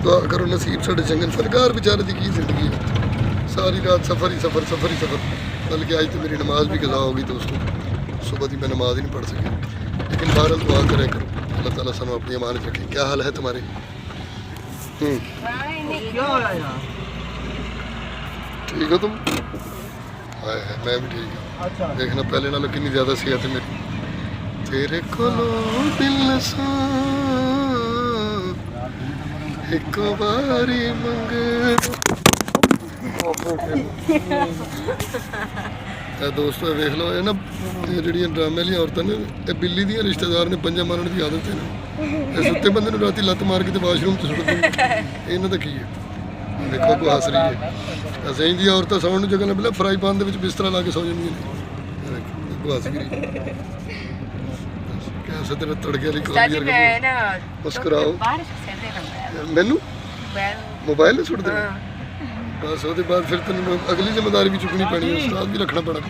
दुआ करो नसीब साढ़े चंगे। सरकार बेचारे की जिंदगी है, सारी रात सफ़र ही सफ़र सफ़र ही सफ़र। बल्कि आज तो मेरी नमाज भी कज़ा होगी दोस्तों, सुबह की मैं नमाज ही नहीं पढ़ सकी। लेकिन बहरहाल दुआ करें करो, अल्लाह ताला सानू अपनी अमानत रखें। क्या हाल है तुम्हारे? ठीक हो तुम? हाय हाय मैं भी ठीक हूँ। देखना पहले नालों कितनी ज़्यादा सेहत है मेरी। तेरे कोलो दिल सा एक बारी मंगे दोस्तों देख लो ये ना जी ड्रामे वाली औरतें ने ये बिल्ली दी रिश्तेदार ने पंजा मारन की आदत है ना, सुते बंदे ने राती लत्त मार के तो वाशरूम च सुट देंगे। इन्हों का की है देखो को हस रही है। असं दी औरतें सौन जगह ना पहले फ्राई पैन के बिस्तरा ला के सौ जाएंगे को हस गई। कैसे तेरे तड़के वाली मुस्कुराओ मैनू मोबाइल नहीं सुट देना बस वो बाद फिर तेन अगली जिम्मेदारी भी चुकनी पैनी, उस्ताद भी रखना पैना।